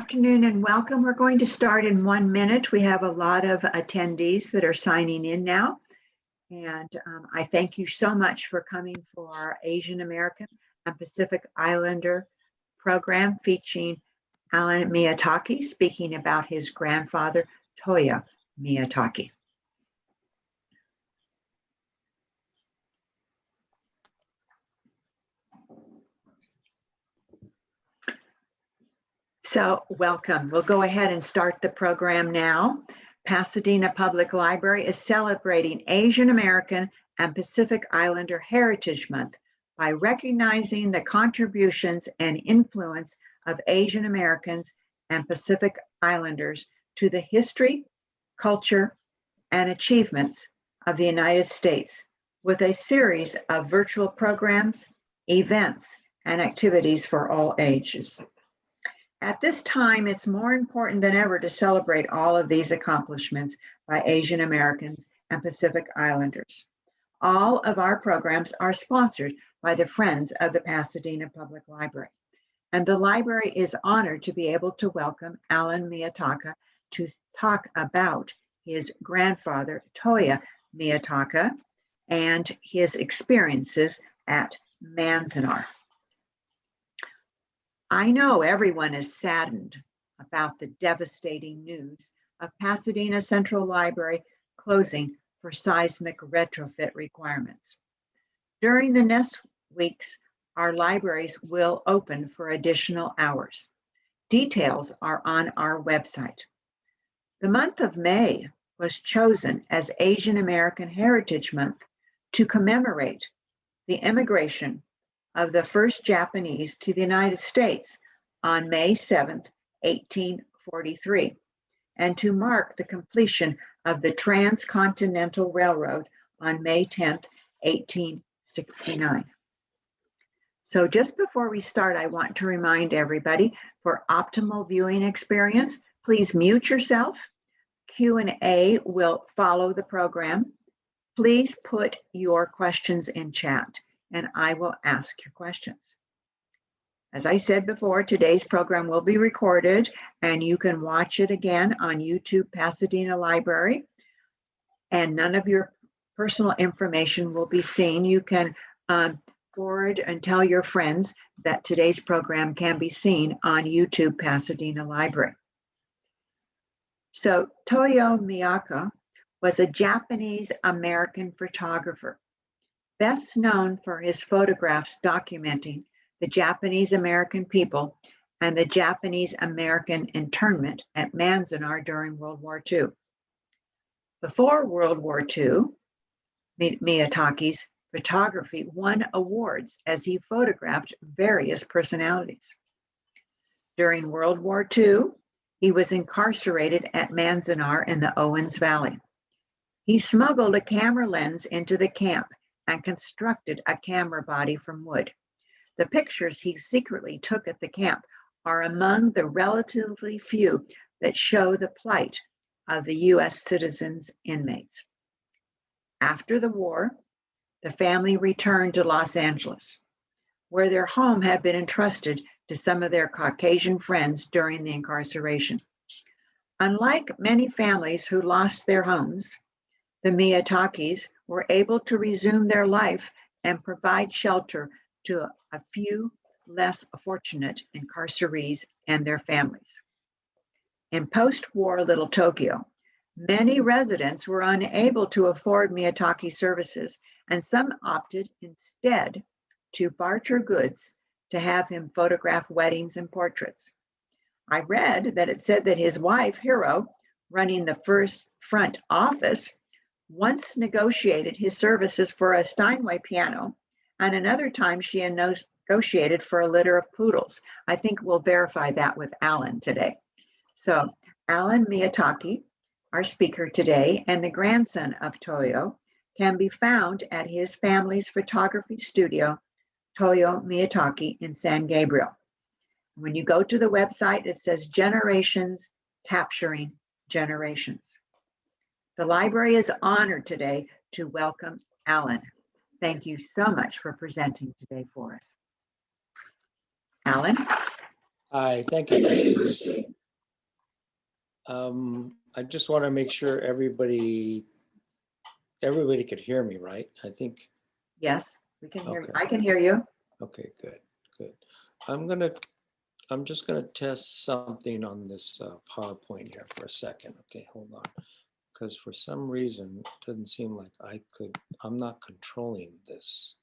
afternoon and welcome. We're going to start in 1 minute. We have a lot of attendees that are signing in now. And I thank you so much for coming for our Asian American and Pacific Islander program featuring Alan Miyatake speaking about his grandfather, Toyo Miyatake. So welcome. We'll go ahead and start the program now. Pasadena Public Library is celebrating Asian American and Pacific Islander Heritage Month by recognizing the contributions and influence of Asian Americans and Pacific Islanders to the history, culture, and achievements of the United States with a series of virtual programs, events, and activities for all ages. At this time, it's more important than ever to celebrate all of these accomplishments by Asian Americans and Pacific Islanders. All of our programs are sponsored by the Friends of the Pasadena Public Library. And the library is honored to be able to welcome Alan Miyatake to talk about his grandfather, Toyo Miyatake, and his experiences at Manzanar. I know everyone is saddened about the devastating news of Pasadena Central Library closing for seismic retrofit requirements. During the next weeks, our libraries will open for additional hours. Details are on our website. The month of May was chosen as Asian American Heritage Month to commemorate the immigration of the first Japanese to the United States on May 7th, 1843, and to mark the completion of the Transcontinental Railroad on May 10th, 1869. So just before we start, I want to remind everybody, for optimal viewing experience, please mute yourself. Q&A will follow the program. Please put your questions in chat, and I will ask your questions. As I said before, today's program will be recorded and you can watch it again on YouTube Pasadena Library, and none of your personal information will be seen. You can forward and tell your friends that today's program can be seen on YouTube Pasadena Library. So Toyo Miyatake was a Japanese American photographer, best known for his photographs documenting the Japanese American people and the Japanese American internment at Manzanar during World War II. Before World War II, Miyatake's photography won awards as he photographed various personalities. During World War II, he was incarcerated at Manzanar in the Owens Valley. He smuggled a camera lens into the camp and constructed a camera body from wood. The pictures he secretly took at the camp are among the relatively few that show the plight of the U.S. citizens' inmates. After the war, the family returned to Los Angeles, where their home had been entrusted to some of their Caucasian friends during the incarceration. Unlike many families who lost their homes, the Miyatakes were able to resume their life and provide shelter to a few less fortunate incarcerees and their families. In post-war Little Tokyo, many residents were unable to afford Miyatake services, and some opted instead to barter goods to have him photograph weddings and portraits. I read that it said that his wife, Hiro, running the first front office, once negotiated his services for a Steinway piano, and another time she negotiated for a litter of poodles. I think we'll verify that with Alan today. So Alan Miyatake, our speaker today, and the grandson of Toyo, can be found at his family's photography studio, Toyo Miyatake in San Gabriel. When you go to the website, it says Generations Capturing Generations. The library is honored today to welcome Alan. Thank you so much for presenting today for us. Alan? Hi, thank you, Christine. I just want to make sure everybody could hear me, right? I think. Yes, we can hear. Okay. I can hear you. Okay, good. I'm just gonna test something on this PowerPoint here for a second. Okay, hold on. Because for some reason, it doesn't seem like I'm not controlling this.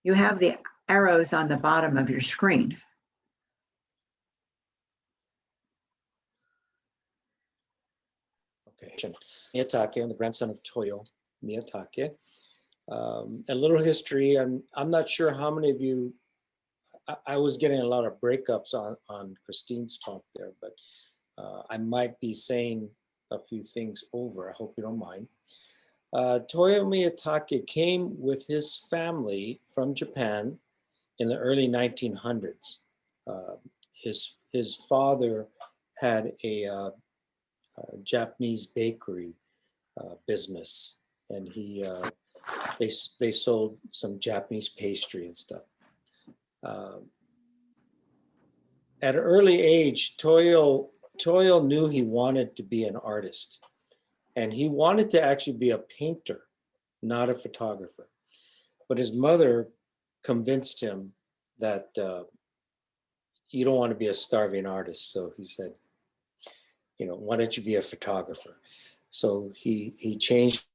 You have the arrows on the bottom of your screen. Okay. Miyatake, I'm the grandson of Toyo Miyatake. A little history. I'm not sure how many of you. I was getting a lot of breakups on Christine's talk there, but I might be saying a few things over. I hope you don't mind. Toyo Miyatake came with his family from Japan in the early 1900s. His father had a Japanese bakery business, and they sold some Japanese pastry and stuff. At an early age, Toyo knew he wanted to be an artist, and he wanted to actually be a painter, not a photographer. But his mother convinced him that you don't want to be a starving artist. So he said, why don't you be a photographer? So he changed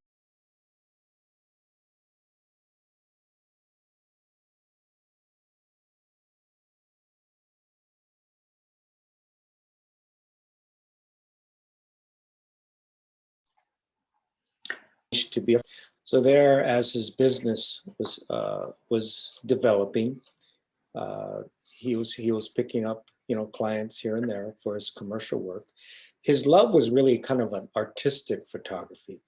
to be. So there, as his business was developing, he was picking up clients here and there for his commercial work. His love was really kind of an artistic photography,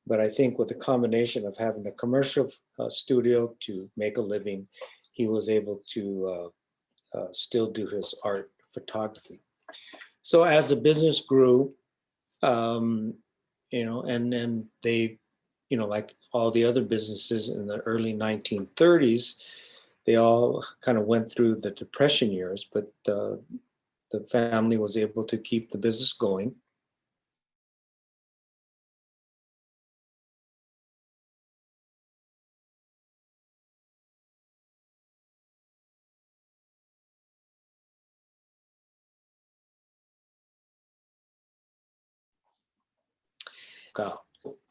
but I think with the combination of having a commercial studio to make a living, he was able to still do his art photography. So as the business grew, and they, like all the other businesses in the early 1930s, they all kind of went through the Depression years, but the family was able to keep the business going.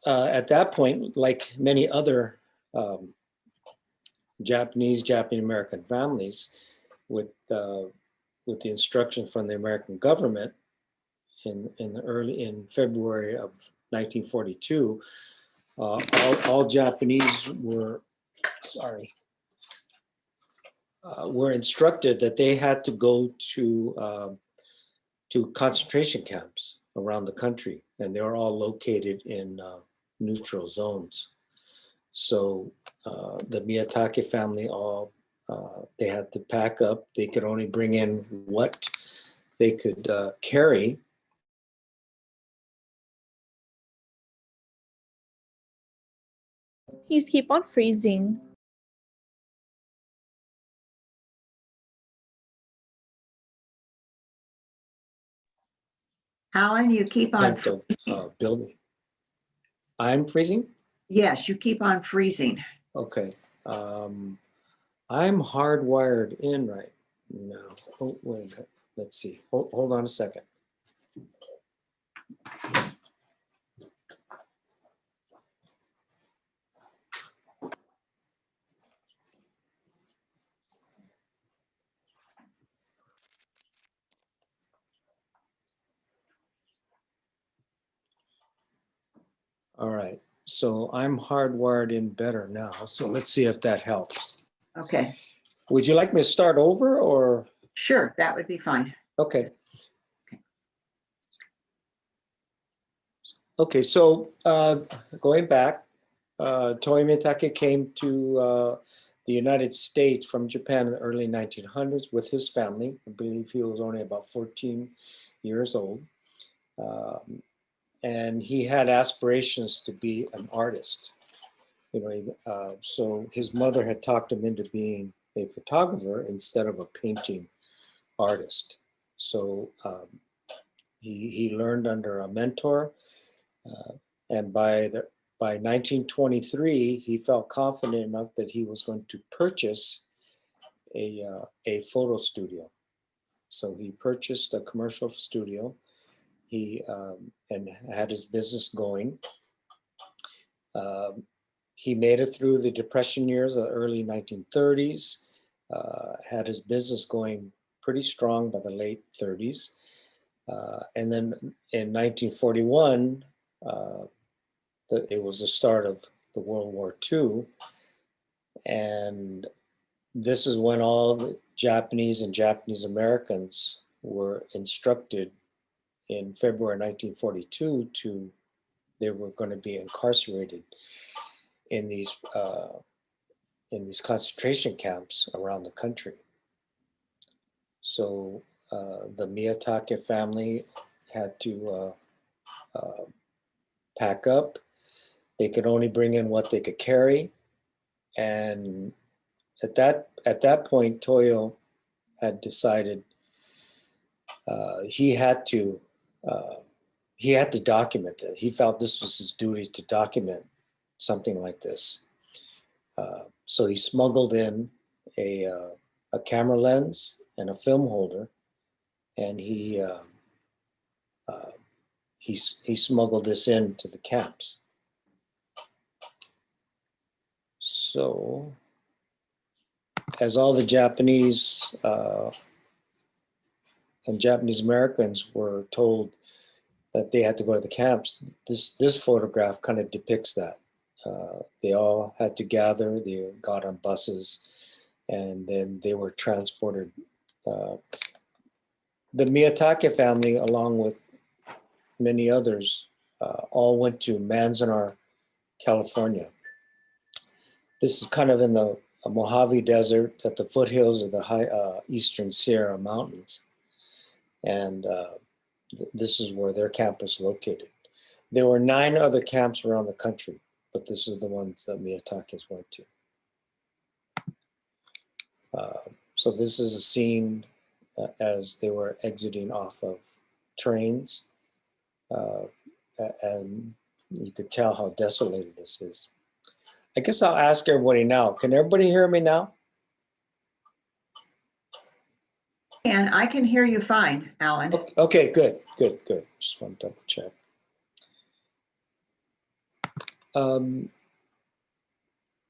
At that point, like many other Japanese American families, with the instruction from the American government in February of 1942, all Japanese were instructed that they had to go to concentration camps around the country, and they were all located in neutral zones. So the Miyatake family they had to pack up. They could only bring in what they could carry. He's keep on freezing. Alan, you keep on freezing. Building. I'm freezing? Yes, you keep on freezing. Okay. I'm hardwired in right now. Oh, wait a minute. Let's see. Hold on a second. All right. So I'm hardwired in better now. So let's see if that helps. Okay. Would you like me to start over or? Sure, that would be fine. Okay. Okay, so going back, Toyo Miyatake came to the United States from Japan in the early 1900s with his family. I believe he was only about 14 years old. and he had aspirations to be an artist. So his mother had talked him into being a photographer instead of a painting artist. So he learned under a mentor, and by 1923, he felt confident enough that he was going to purchase a photo studio. So he purchased a commercial studio. He and had his business going. He made it through the Depression years, the early 1930s, had his business going pretty strong by the late 30s. And then in 1941, it was the start of the World War II. And this is when all the Japanese and Japanese Americans were instructed in February 1942 they were going to be incarcerated in these concentration camps around the country. So the Miyatake family had to pack up. They could only bring in what they could carry, and at that point, Toyo had decided he had to document that. He felt this was his duty to document something like this. So he smuggled in a camera lens and a film holder, and he smuggled this into the camps. So, as all the Japanese and Japanese Americans were told that they had to go to the camps, this photograph kind of depicts that. They all had to gather, they got on buses, and then they were transported. The Miyatake family, along with many others, all went to Manzanar, California. This is kind of in the Mojave Desert at the foothills of the high eastern Sierra Mountains. And this is where their camp was located. There were 9 other camps around the country, but this is the ones that Miyatakes went to. So this is a scene as they were exiting off of trains. And you could tell how desolated this is. I guess I'll ask everybody now. Can everybody hear me now? And I can hear you fine, Alan. Okay, good. Just want to double check.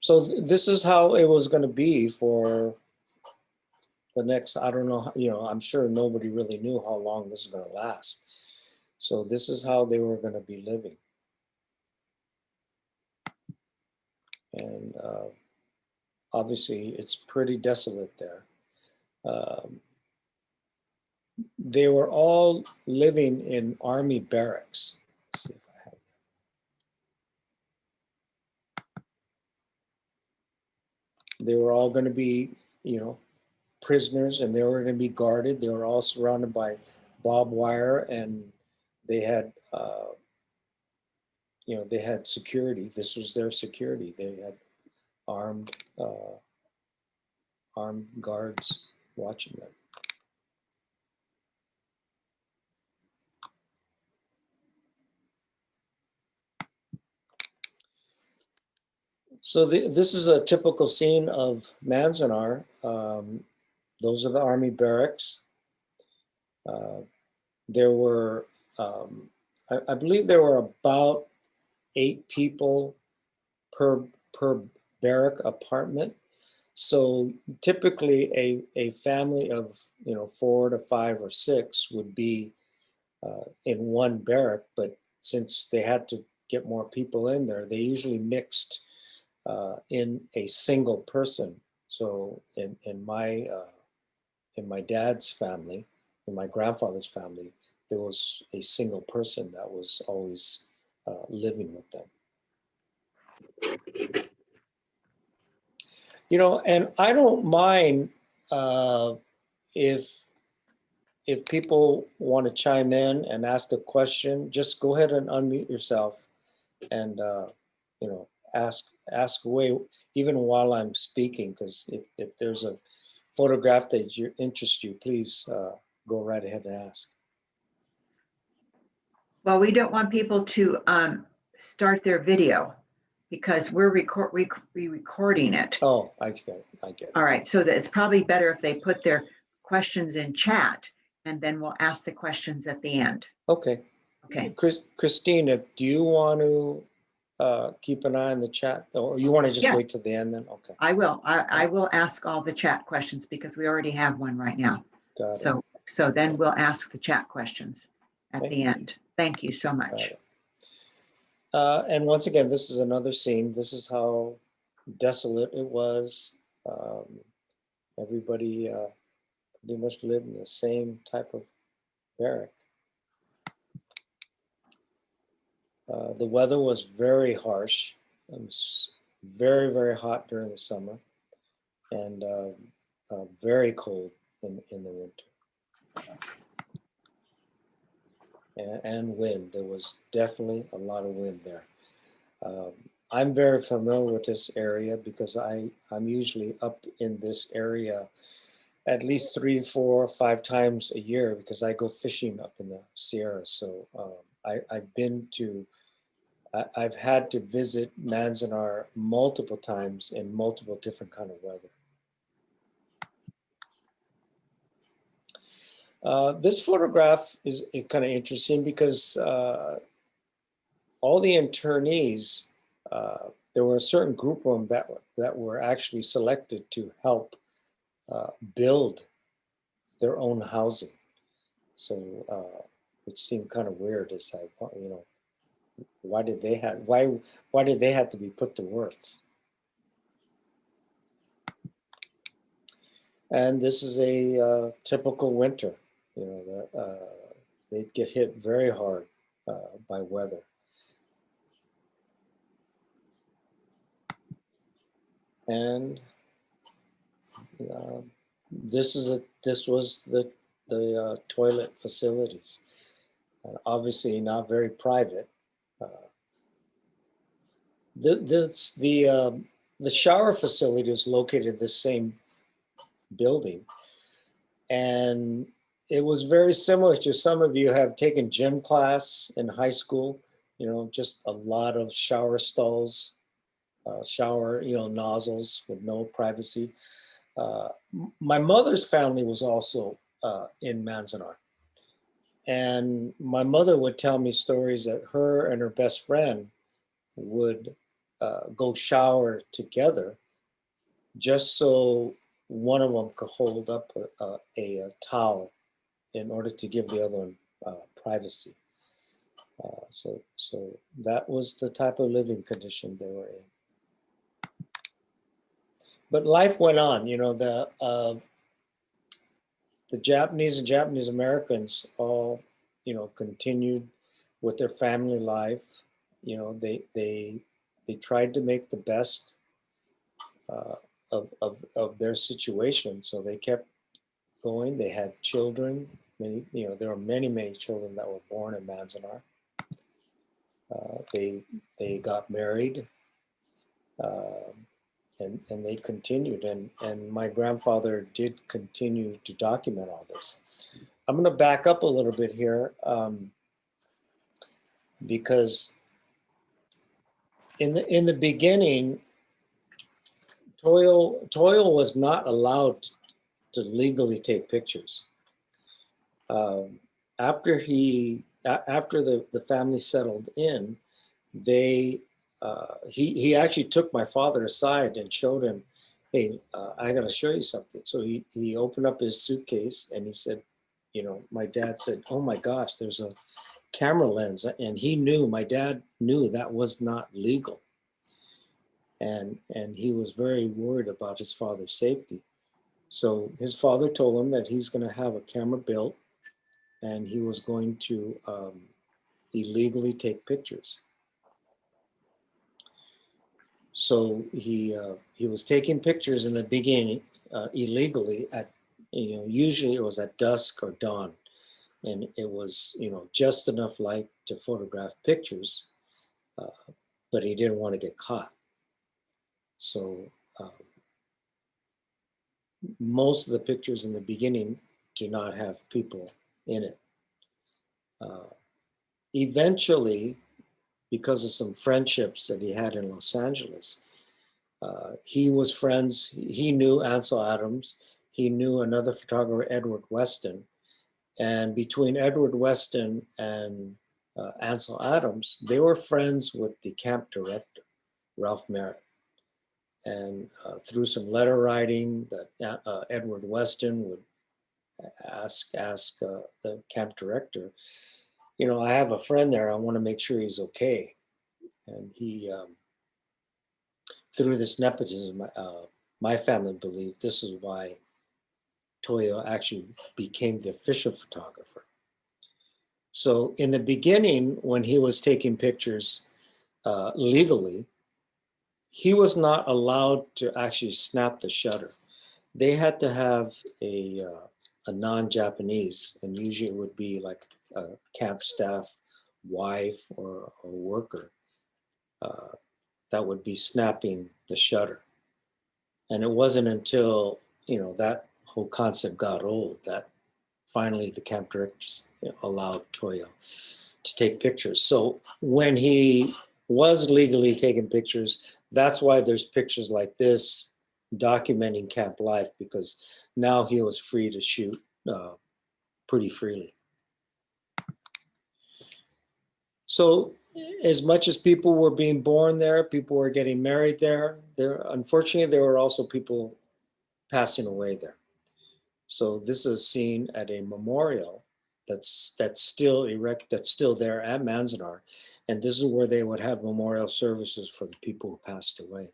So this is how it was going to be for the next, I don't know, I'm sure nobody really knew how long this is going to last. So this is how they were going to be living. And obviously it's pretty desolate there. They were all living in army barracks. Let's see if I have that. They were all going to be, prisoners, and they were going to be guarded. They were all surrounded by barbed wire, and they had, they had security. This was their security. They had armed guards watching them. So this is a typical scene of Manzanar. Those are the army barracks. There were, I believe there were about 8 people per barrack apartment. So typically a family of 4 to 5 or 6 would be in one barrack, but since they had to get more people in there, they usually mixed in a single person. So in my dad's family, in my grandfather's family, there was a single person that was always living with them. And I don't mind if if people want to chime in and ask a question, just go ahead and unmute yourself and, you know, ask away even while I'm speaking, because if there's a photograph that interests you, please go right ahead and ask. Well, we don't want people to start their video because we're recording it. Oh, I get it. I get it. All right, so that it's probably better if they put their questions in chat, and then we'll ask the questions at the end. Okay. Okay. Christina, do you want to keep an eye on the chat, or you want to just Yes. wait till the end then? Okay. I will. I will ask all the chat questions because we already have one right now. Got it. So then we'll ask the chat questions at Okay. the end. Thank you so Got much. it. And once again, this is another scene. This is how desolate it was. Everybody pretty much lived in the same type of barrack. The weather was very harsh. It was very, very hot during the summer, and very cold in the winter. And wind. There was definitely a lot of wind there. I'm very familiar with this area because I'm usually up in this area at least 3, 4, 5 times a year because I go fishing up in the Sierra. So I've had to visit Manzanar multiple times in multiple different kind of weather. This photograph is kind of interesting because all the internees, there were a certain group of them that were actually selected to help build their own housing. So, which seemed kind of weird. It's like, you know, why did they have to be put to work? And this is a typical winter. You know, they'd get hit very hard by weather. And this was the toilet facilities. Obviously not very private. The shower facility is located in the same building, and it was very similar to some of you have taken gym class in high school. You know, just a lot of shower stalls, shower, you know, nozzles with no privacy. My mother's family was also in Manzanar. And my mother would tell me stories that her and her best friend would go shower together just so one of them could hold up a towel in order to give the other one privacy. So that was the type of living condition they were in. But life went on. You know, the Japanese and Japanese Americans all, you know, continued with their family life. You know, they tried to make the best of their situation. So they kept going. They had children. Many, you know, there were many children that were born in Manzanar. They got married. And they continued, and my grandfather did continue to document all this. I'm going to back up a little bit here because in the beginning, Toyo was not allowed to legally take pictures. After the family settled in, he actually took my father aside and showed him, hey, I got to show you something. So he opened up his suitcase and he said, you know, my dad said, oh my gosh, there's a camera lens. And my dad knew that was not legal. And he was very worried about his father's safety. So his father told him that he's going to have a camera built and he was going to illegally take pictures. So he was taking pictures in the beginning illegally at usually it was at dusk or dawn, and it was, just enough light to photograph pictures, but he didn't want to get caught. So most of the pictures in the beginning do not have people in it. Eventually, because of some friendships that he had in Los Angeles, he was friends. He knew Ansel Adams. He knew another photographer, Edward Weston. And between Edward Weston and Ansel Adams, they were friends with the camp director, Ralph Merritt. And through some letter writing that Edward Weston would ask the camp director, I have a friend there. I want to make sure he's okay. And he, through this nepotism, my family believed this is why Toyo actually became the official photographer. So in the beginning, when he was taking pictures legally, he was not allowed to actually snap the shutter. They had to have a non-Japanese, and usually it would be like a camp staff wife or worker that would be snapping the shutter. And it wasn't until, that whole concept got old that finally the camp directors allowed Toyo to take pictures. So when he was legally taking pictures, that's why there's pictures like this documenting camp life, because now he was free to shoot pretty freely. So as much as people were being born there, people were getting married there, unfortunately, there were also people passing away there. So this is seen at a memorial that's still erect, that's still there at Manzanar. And this is where they would have memorial services for the people who passed away.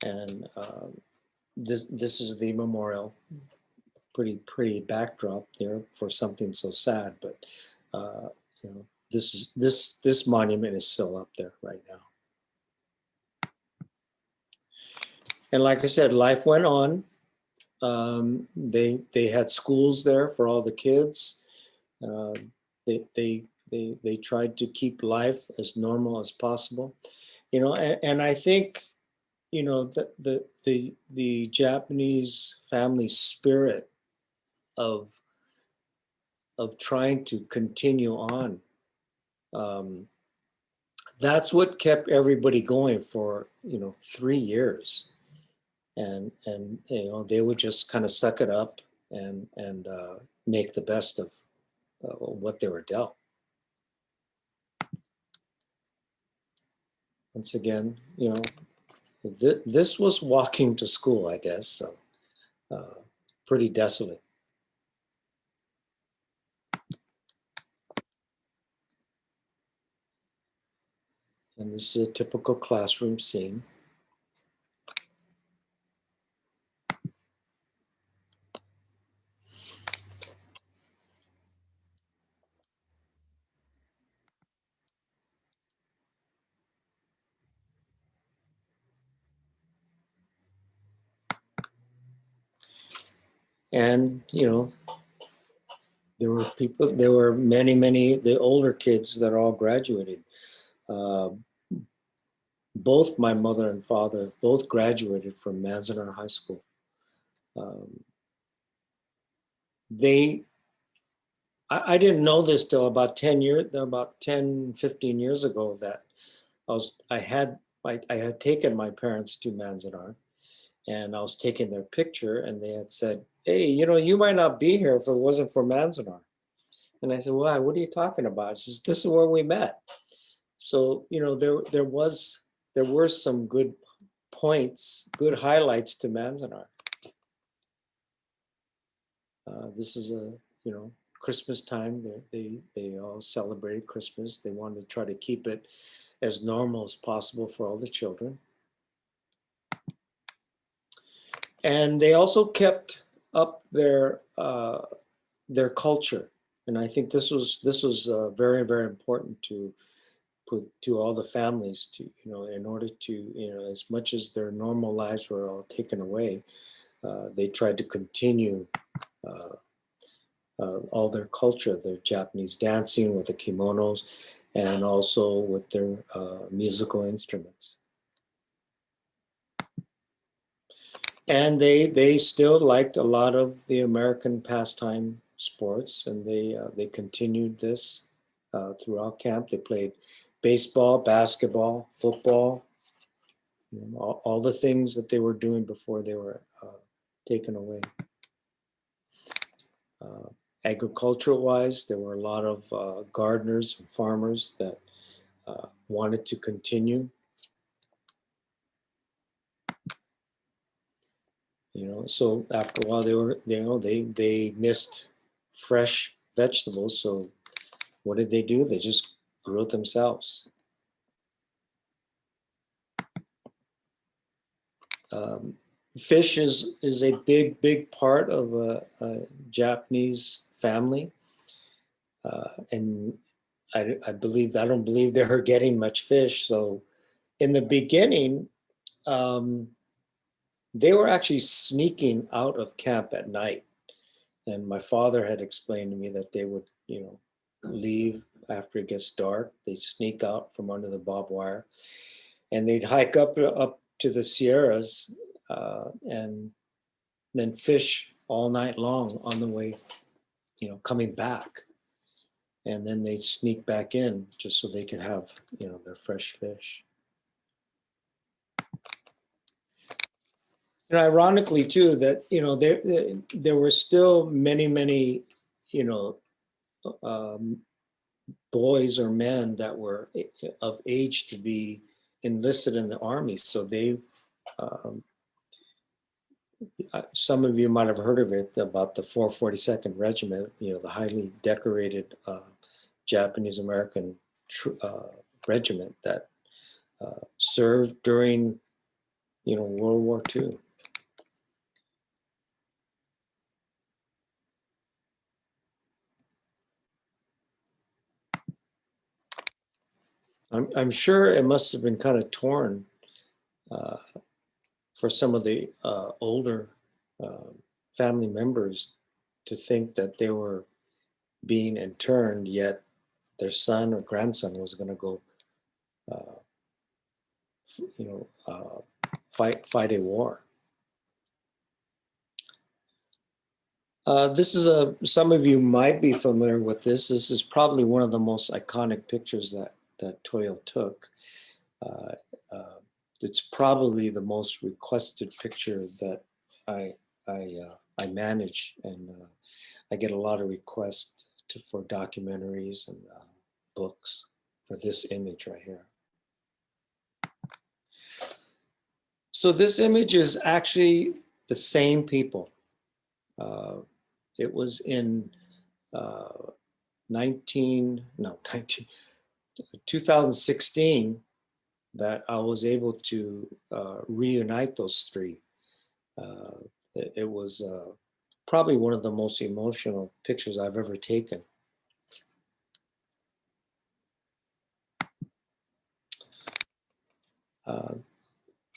And this is the memorial. Pretty backdrop there for something so sad, but this monument is still up there right now. And like I said, life went on. They had schools there for all the kids. They tried to keep life as normal as possible, and I think, the Japanese family spirit of trying to continue on. That's what kept everybody going for 3 years, and they would just kind of suck it up and make the best of what they were dealt. Once again, this was walking to school, I guess. So pretty desolate. And this is a typical classroom scene. And, there were many, the older kids that all graduated. Both my mother and father both graduated from Manzanar High School. I didn't know this till about 10, 15 years ago, that I had taken my parents to Manzanar, and I was taking their picture, and they had said, "Hey, you might not be here if it wasn't for Manzanar." And I said, "Why? What are you talking about?" She says, "This is where we met." So, there were some good points, good highlights to Manzanar. This is Christmas time. They all celebrated Christmas. They wanted to try to keep it as normal as possible for all the children. And they also kept up their culture. And I think this was very, very important to put to all the families to, in order to, as much as their normal lives were all taken away, they tried to continue all their culture, their Japanese dancing with the kimonos, and also with their musical instruments. And they still liked a lot of the American pastime sports, and they continued this throughout camp. They played baseball, basketball, football, all the things that they were doing before they were taken away. Agricultural-wise, there were a lot of gardeners and farmers that wanted to continue. So after a while, they missed fresh vegetables. So what did they do? They just grew it themselves. Fish is a big part of a Japanese family, and I don't believe they were getting much fish. So in the beginning, they were actually sneaking out of camp at night. And my father had explained to me that they would, leave after it gets dark. They sneak out from under the barbed wire, and they'd hike up to the Sierras and then fish all night long on the way, coming back. And then they'd sneak back in just so they could have, their fresh fish. Ironically too, that there were still many boys or men that were of age to be enlisted in the army. So they, some of you might have heard of it, about the 442nd Regiment, the highly decorated Japanese American regiment that served during, World War II. I'm sure it must have been kind of torn for some of the older family members to think that they were being interned, yet their son or grandson was going to go, fight a war. This is some of you might be familiar with this. This is probably one of the most iconic pictures that Toyo took. It's probably the most requested picture that I manage, and I get a lot of requests for documentaries and books for this image right here. So this image is actually the same people. It was in 2016 that I was able to reunite those three. It was probably one of the most emotional pictures I've ever taken.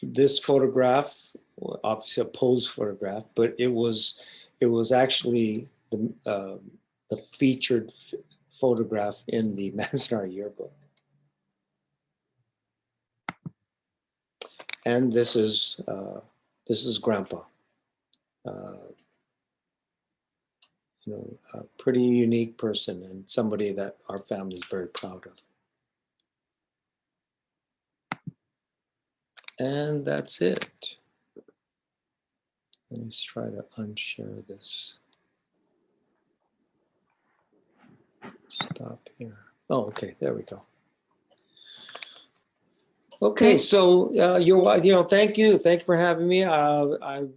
This photograph, obviously a pose photograph, but it was actually the featured photograph in the Manzanar yearbook. And this is Grandpa. A pretty unique person and somebody that our family is very proud of. And that's it. Let me try to unshare this. Stop here. Oh, okay, there we go. Okay, so thank you for having me. I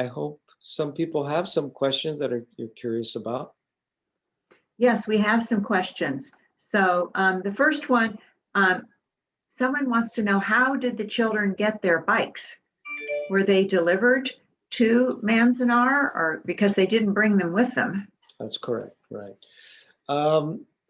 hope some people have some questions that you're curious about. Yes, we have some questions. So the first one, someone wants to know, how did the children get their bikes? Were they delivered to Manzanar, or because they didn't bring them with them? That's correct, right.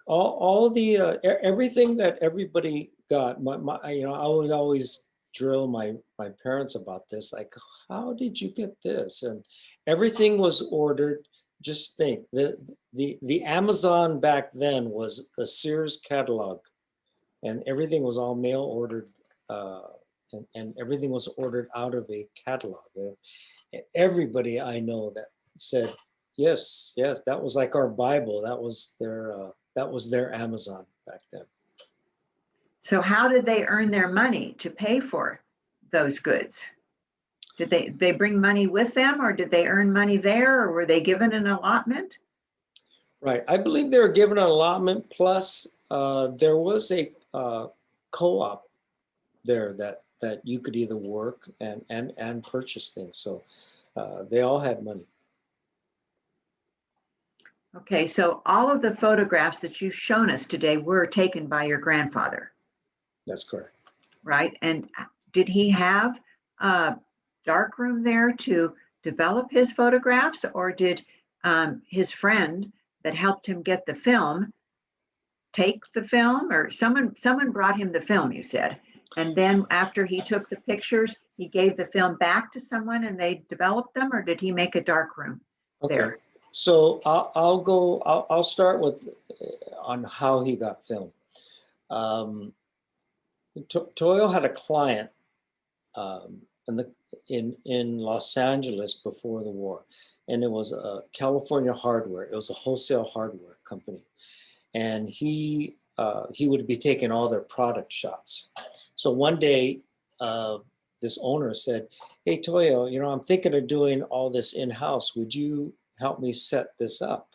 all the everything that everybody got. I would always drill my parents about this. Like, how did you get this? And everything was ordered. Just think, the Amazon back then was a Sears catalog, and everything was all mail ordered, and everything was ordered out of a catalog. Everybody I know that said, yes, yes, that was like our Bible. That was their Amazon back then. So how did they earn their money to pay for those goods? Did they bring money with them, or did they earn money there, or were they given an allotment? Right. I believe they were given an allotment, plus there was a co-op there that you could either work and purchase things. So they all had money. Okay, so all of the photographs that you've shown us today were taken by your grandfather, That's correct. right? And did he have a darkroom there to develop his photographs, or did his friend that helped him get the film take the film, or someone brought him the film, you said, and then after he took the pictures, he gave the film back to someone and they developed them, or did he make a darkroom Okay. there? So I'll start with on how he got film. Toyo had a client in Los Angeles before the war, and it was a California hardware. It was a wholesale hardware company, and he would be taking all their product shots. So one day, this owner said, "Hey Toyo, I'm thinking of doing all this in house. Would you help me set this up?"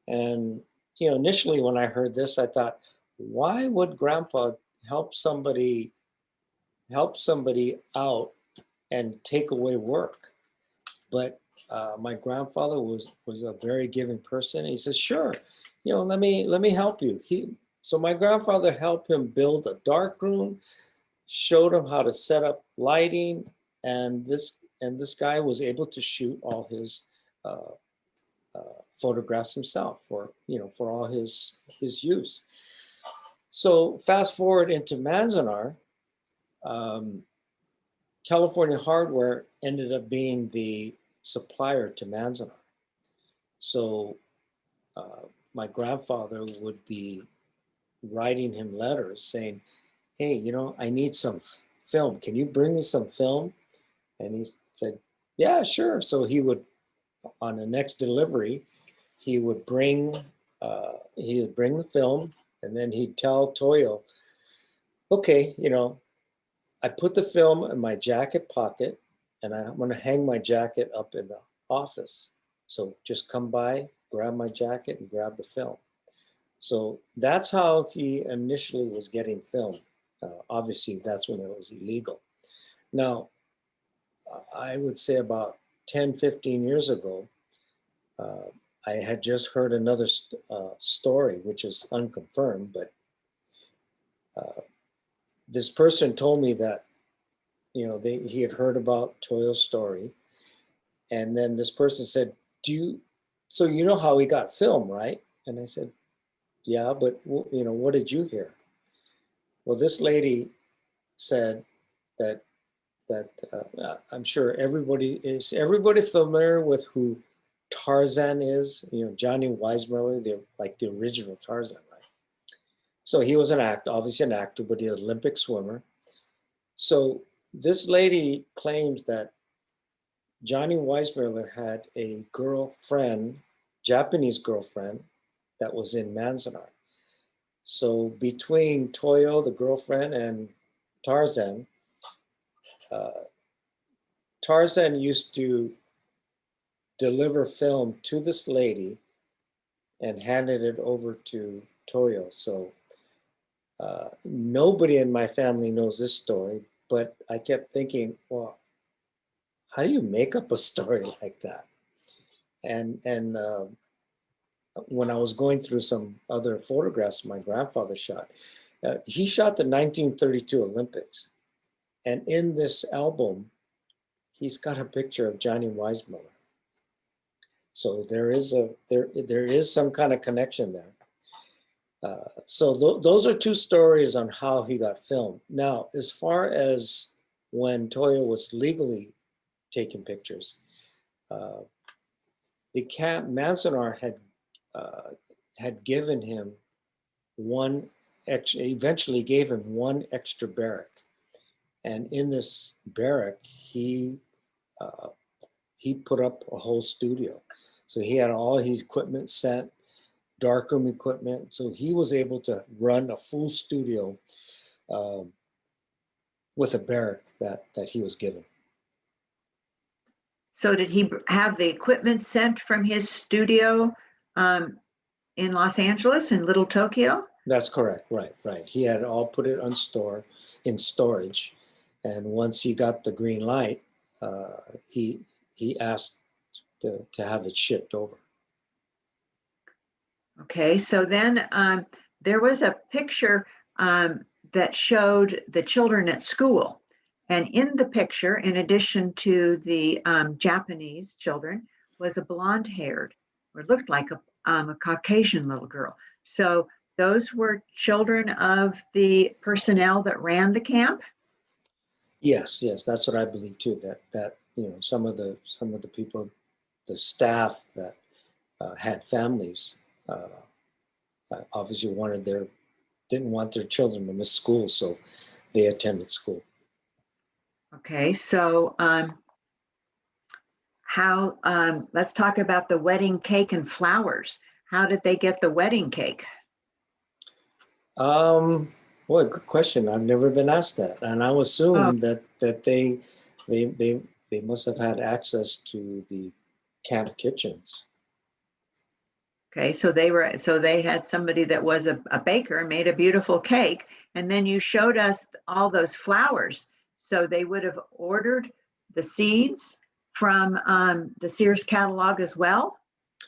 And initially when I heard this, I thought, why would Grandpa help somebody out and take away work? But my grandfather was a very giving person. He says, "Sure, let me help you." So my grandfather helped him build a dark room, showed him how to set up lighting, and this guy was able to shoot all his uh, photographs himself for all his use. So fast forward into Manzanar. um, California Hardware ended up being the supplier to Manzanar. So my grandfather would be writing him letters saying, "Hey, I need some film. Can you bring me some film?" And he said, "Yeah, sure." So he would, on the next delivery, he would bring the film, and then he'd tell Toyo, "Okay, I put the film in my jacket pocket, and I'm going to hang my jacket up in the office. So just come by, grab my jacket, and grab the film." So that's how he initially was getting film. Obviously, that's when it was illegal. Now, I would say about 10, 15 years ago, uh, I had just heard another story, which is unconfirmed, but this person told me that he had heard about Toyo's story, and then this person said, so you know how he got film, right?" And I said, "Yeah, but what did you hear?" Well, this lady said that I'm sure everybody familiar with who Tarzan is? Johnny Weissmuller, the original Tarzan, right? So he was obviously an actor, but he was an Olympic swimmer. So this lady claims that Johnny Weissmuller had a girlfriend, Japanese girlfriend, that was in Manzanar. So between Toyo, the girlfriend, and Tarzan, uh, Tarzan used to deliver film to this lady and handed it over to Toyo. So nobody in my family knows this story, but I kept thinking, well, how do you make up a story like that? And when I was going through some other photographs my grandfather shot, he shot the 1932 Olympics, and in this album, he's got a picture of Johnny Weissmuller. So there is some kind of connection there. So those are two stories on how he got filmed. Now, as far as when Toyo was legally taking pictures, uh, the camp Manzanar had given him eventually gave him one extra barrack, and in this barrack uh, he put up a whole studio. So he had all his equipment set, darkroom equipment. So he was able to run a full studio um, with a barrack that he was given. So did he have the equipment sent from his studio in Los Angeles, in Little Tokyo? That's correct. Right. He had all put it in storage, and once he got the green light, he asked to have it shipped over. Okay, so then there was a picture that showed the children at school. And in the picture, in addition to the Japanese children, was a blonde haired, or looked like a Caucasian little girl. So those were children of the personnel that ran the camp? Yes, that's what I believe too. That some of the people, the staff that had families, obviously didn't want their children to miss school, so they attended school. Okay, so let's talk about the wedding cake and flowers. How did they get the wedding cake? Well, good question. I've never been asked that, and I would assume that they must have had access to the camp kitchens. Okay, so they had somebody that was a baker and made a beautiful cake, and then you showed us all those flowers. So they would have ordered the seeds from the Sears catalog as well,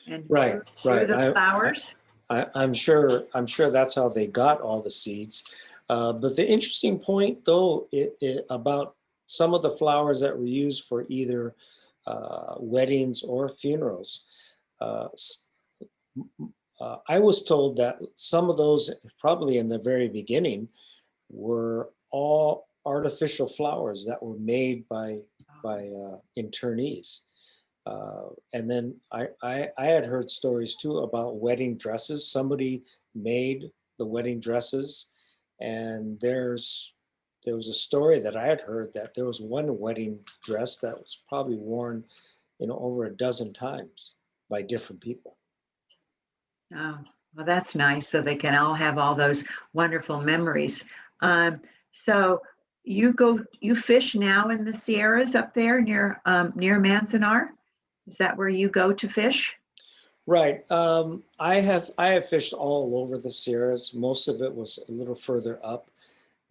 and Right. grew the flowers. I'm sure that's how they got all the seeds. But the interesting point, though, about some of the flowers that were used for either weddings or funerals, I was told that some of those, probably in the very beginning, were all artificial flowers that were made by internees. And then I had heard stories too about wedding dresses. Somebody made the wedding dresses, and there was a story that I had heard that there was one wedding dress that was probably worn, over a dozen times by different people. Oh, well, that's nice. So they can all have all those wonderful memories. So you fish now in the Sierras up there near Manzanar? Is that where you go to fish? Right. I have fished all over the Sierras. Most of it was a little further up,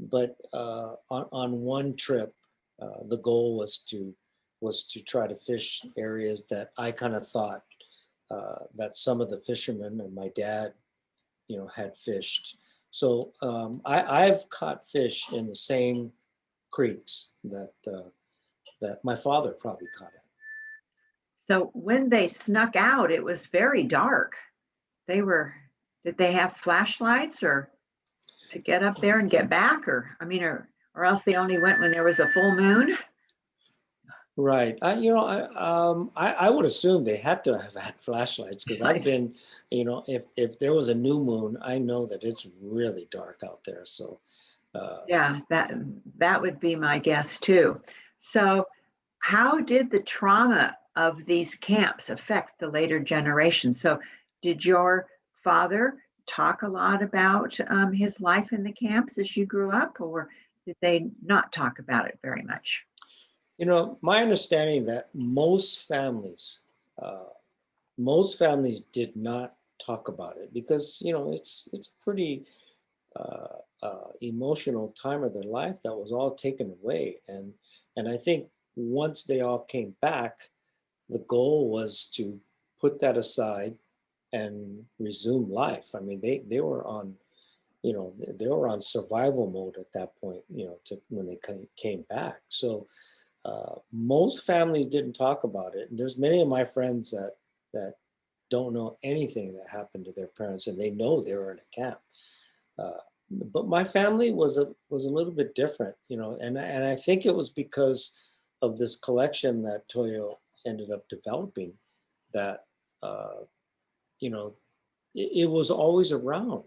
but on one trip, the goal was to try to fish areas that I kind of thought that some of the fishermen and my dad, had fished. So I've caught fish in the same creeks that my father probably caught it. So when they snuck out, it was very dark. They were, did they have flashlights or to get up there and get back? Or else they only went when there was a full moon? Right. I would assume they had to have had flashlights because I've Right. been, if there was a new moon, I know that it's really dark out there. So, Yeah, that would be my guess too. So how did the trauma of these camps affect the later generation? So did your father talk a lot about his life in the camps as you grew up, or did they not talk about it very much? my understanding that most families did not talk about it because it's a pretty emotional time of their life that was all taken away, and I think once they all came back, the goal was to put that aside and resume life. I mean, they were on they were on survival mode at that point, to when they came back. So most families didn't talk about it, and there's many of my friends that don't know anything that happened to their parents, and they know they were in a camp. But my family was a little bit different, and I think it was because of this collection that Toyo ended up developing that you know it was always around.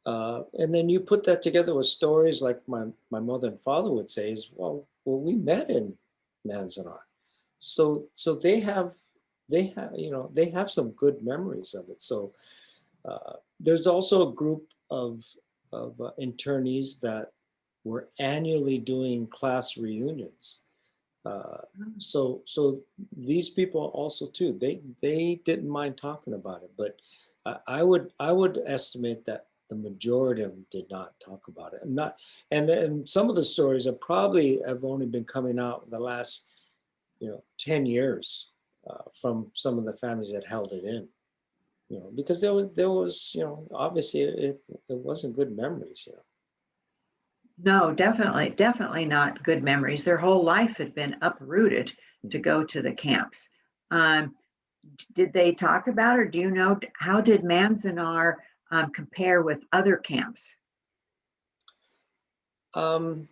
And then you put that together with stories like my mother and father would say is, well, we met in Manzanar. So they have some good memories of it. So there's also a group of internees that were annually doing class reunions. So these people also too, they didn't mind talking about it, but I would estimate that the majority of them did not talk about it. And then some of the stories are probably have only been coming out in the last 10 years from some of the families that held it in, because there was obviously it wasn't good memories. No, definitely not good memories. Their whole life had been uprooted to go to the camps. Um, did they talk about, or do you know, how did Manzanar compare with other camps? Um,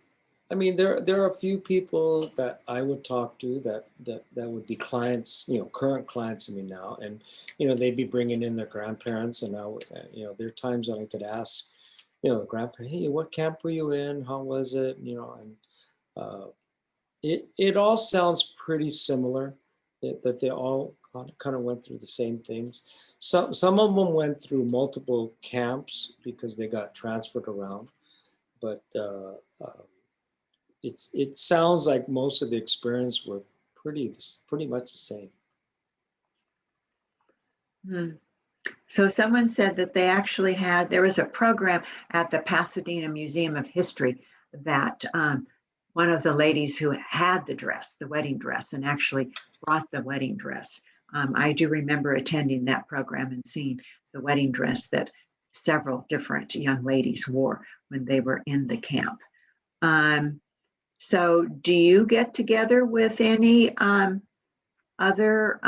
I mean, there are a few people that I would talk to that would be clients, current clients of me now, and they'd be bringing in their grandparents, and there are times when I could ask, the grandparent, hey, what camp were you in? How was it? And uh, it all sounds pretty similar. That they all kind of went through the same things. Some of them went through multiple camps because they got transferred around, but it sounds like most of the experience were pretty much the same. Hmm. So someone said that they actually there was a program at the Pasadena Museum of History that one of the ladies who had the wedding dress, and actually brought the wedding dress. I do remember attending that program and seeing the wedding dress that several different young ladies wore when they were in the camp. So do you get together with any other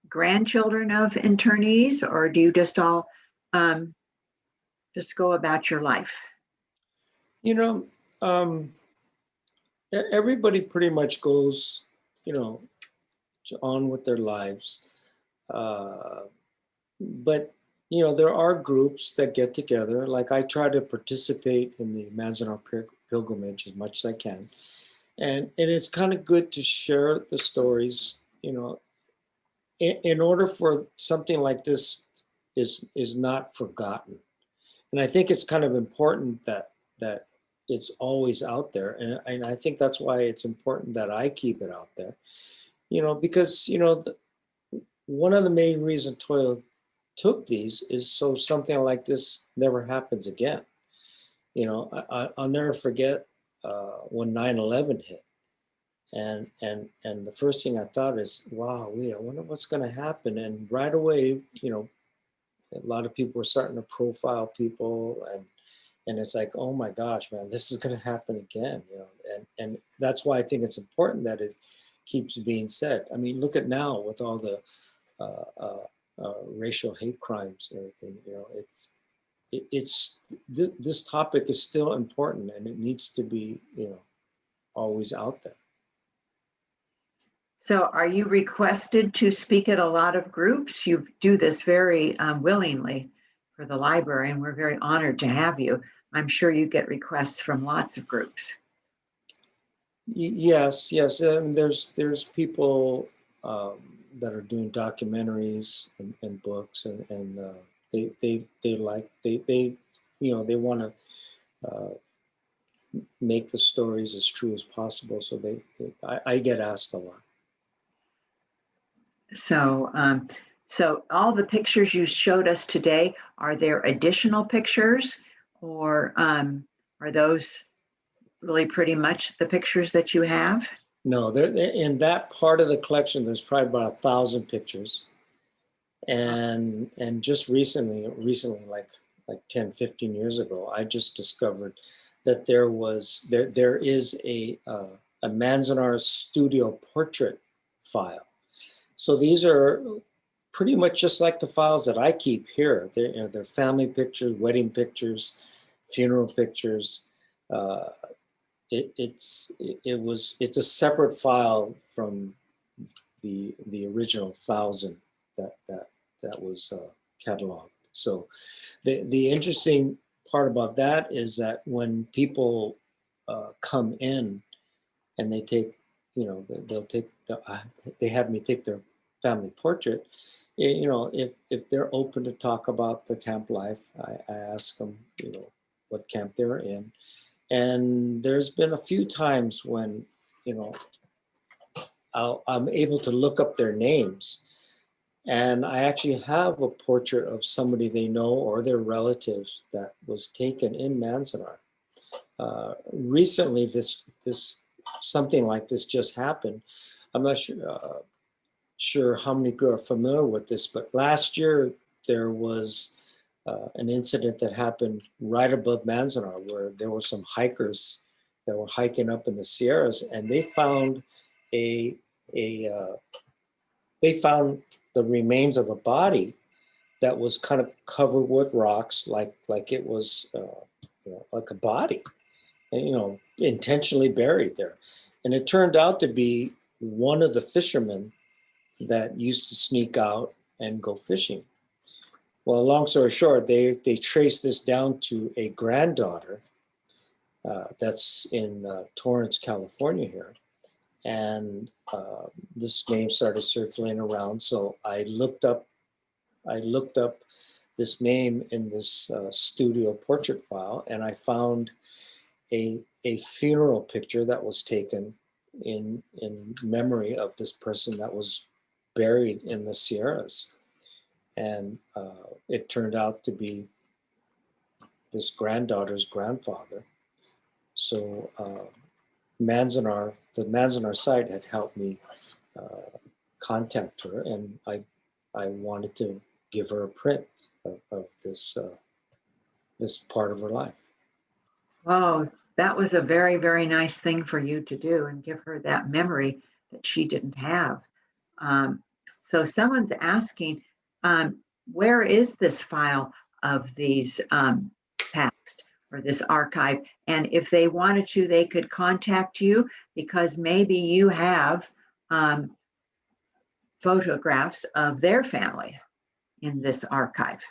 grandchildren of internees, or do you just all um, just go about your life? You know, um, Everybody pretty much goes, you know, on with their lives. Uh, but there are groups that get together. Like I try to participate in the Manzanar pilgrimage as much as I can, and it's kind of good to share the stories. In order for something like this is not forgotten, and I think it's kind of important that it's always out there, and I think that's why it's important that I keep it out there. Because one of the main reasons Toyo took these is so something like this never happens again. I'll never forget when 9/11 hit, and the first thing I thought is, wow, I wonder what's going to happen. And right away, a lot of people were starting to profile people, and it's like, oh my gosh, man, this is going to happen again. And that's why I think it's important that it keeps being said. I mean, look at now with all the racial hate crimes and everything. This topic is still important, and it needs to be always out there. So are you requested to speak at a lot of groups? You do this very willingly for the library, and we're very honored to have you. I'm sure you get requests from lots of groups. Yes, and there's people that are doing documentaries and books, and they like they want to make the stories as true as possible. So I get asked a lot. So all the pictures you showed us today, are there additional pictures, or are those really pretty much the pictures that you have? No, in that part of the collection, there's probably about 1,000 pictures. And just recently, like 10, 15 years ago, I just discovered that there is a Manzanar studio portrait file. So these are pretty much just like the files that I keep here. They're family pictures, wedding pictures, funeral pictures. It's a separate file from the original 1,000 that was cataloged. So the interesting part about that is that when people come in and they take, they have me take their family portrait. If they're open to talk about the camp life, I ask them, what camp they were in. And there's been a few times when, I'm able to look up their names. And I actually have a portrait of somebody they know or their relatives that was taken in Manzanar. Recently, this something like this just happened. I'm not sure how many people are familiar with this, but last year there was an incident that happened right above Manzanar where there were some hikers that were hiking up in the Sierras, and they found they found the remains of a body that was kind of covered with rocks, like it was like a body, and intentionally buried there. And it turned out to be one of the fishermen that used to sneak out and go fishing. Well, long story short, they traced this down to a granddaughter that's in Torrance, California here. And this name started circulating around. So I looked up this name in this studio portrait file, and I found a funeral picture that was taken in memory of this person that was buried in the Sierras. And it turned out to be this granddaughter's grandfather. So the Manzanar site had helped me contact her, and I wanted to give her a print of this this part of her life. Oh, that was a very, very nice thing for you to do and give her that memory that she didn't have. So someone's asking, where is this file of these past or this archive? And if they wanted to, they could contact you because maybe you have photographs of their family in this archive.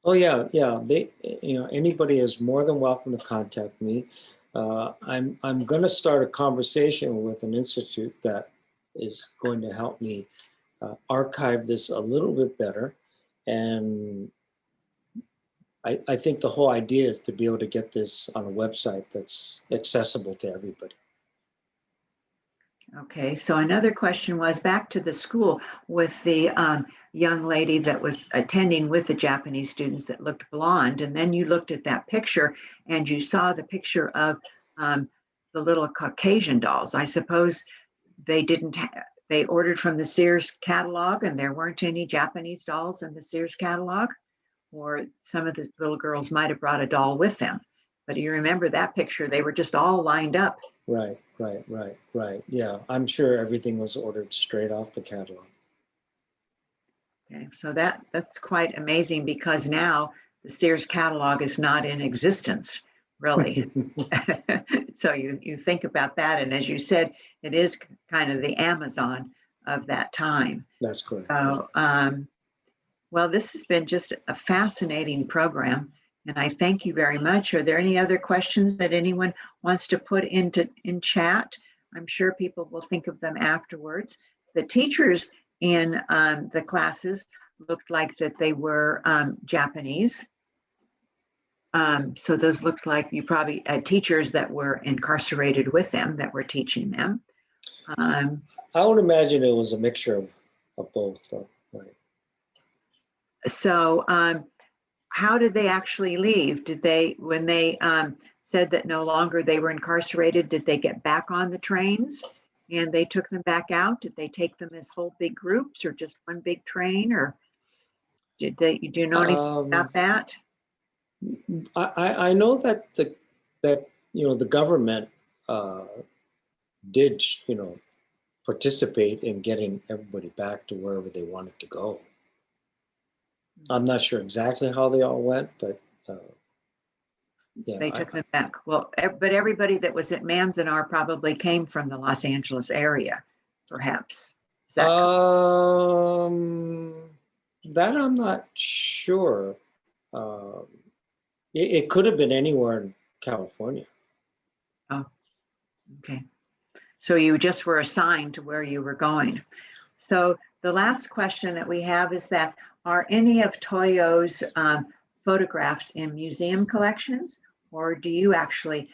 Oh yeah. They, anybody is more than welcome to contact me. I'm going to start a conversation with an institute that is going to help me archive this a little bit better. And I think the whole idea is to be able to get this on a website that's accessible to everybody. Okay, so another question was back to the school with the young lady that was attending with the Japanese students that looked blonde. And then you looked at that picture and you saw the picture of the little Caucasian dolls. I suppose they didn't, they ordered from the Sears catalog and there weren't any Japanese dolls in the Sears catalog, or some of the little girls might have brought a doll with them. But do you remember that picture? They were just all lined up. Right. Yeah, I'm sure everything was ordered straight off the catalog. Okay, so that's quite amazing because now the Sears catalog is not in existence, really. So you think about that, and as you said, it is kind of the Amazon of that time. That's correct. So, well, this has been just a fascinating program, and I thank you very much. Are there any other questions that anyone wants to put in chat? I'm sure people will think of them afterwards. The teachers in the classes looked like that they were Japanese. So those looked like you probably had teachers that were incarcerated with them that were teaching them. I would imagine it was a mixture of both. Right. So how did they actually leave? Did they, when they said that no longer they were incarcerated, did they get back on the trains and they took them back out? Did they take them as whole big groups or just one big train, or do you know anything about that? I know that the government did participate in getting everybody back to wherever they wanted to go. I'm not sure exactly how they all went, but yeah. They took them back. Well, but everybody that was at Manzanar probably came from the Los Angeles area, perhaps. Is that that I'm not sure. It could have been anywhere in California. Oh, okay. So you just were assigned to where you were going. So the last question that we have is that, are any of Toyo's photographs in museum collections, or do you actually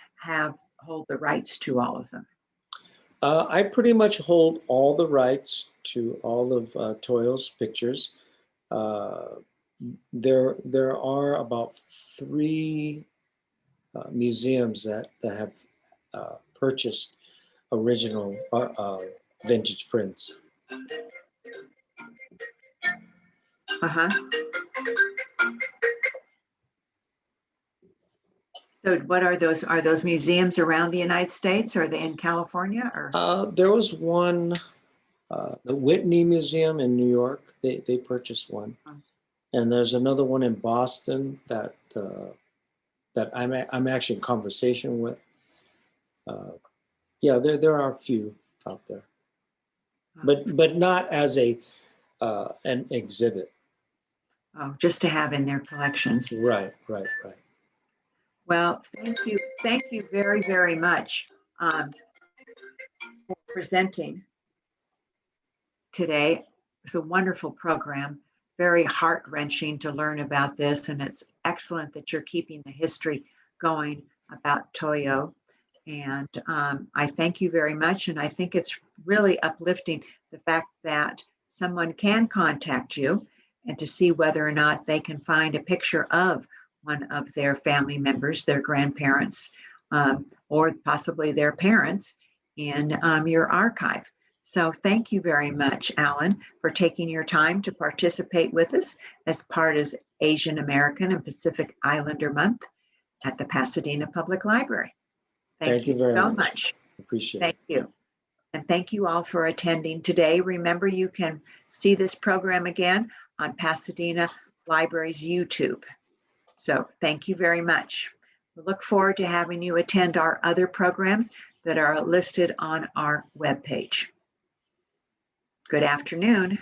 hold the rights to all of them? I pretty much hold all the rights to all of Toyo's pictures. There are about 3 museums that have purchased original vintage prints. Uh-huh. So what are those? Are those museums around the United States? Or are they in California? Or There was one, the Whitney Museum in New York. They purchased one, and there's another one in Boston that I'm actually in conversation with. Yeah, there are a few out there, but not as an exhibit. oh, just to have in their collections. Right. Well, thank you very, very much for presenting today. It's a wonderful program, very heart-wrenching to learn about this, and it's excellent that you're keeping the history going about Toyo. And I thank you very much, and I think it's really uplifting the fact that someone can contact you and to see whether or not they can find a picture of one of their family members, their grandparents, or possibly their parents in your archive. So thank you very much, Alan, for taking your time to participate with us as part of Asian American and Pacific Islander Month at the Pasadena Public Library. Thank you very much. Appreciate it. Thank you. And thank you all for attending today. Remember, you can see this program again on Pasadena Library's YouTube. So thank you very much. We look forward to having you attend our other programs that are listed on our webpage. Good afternoon.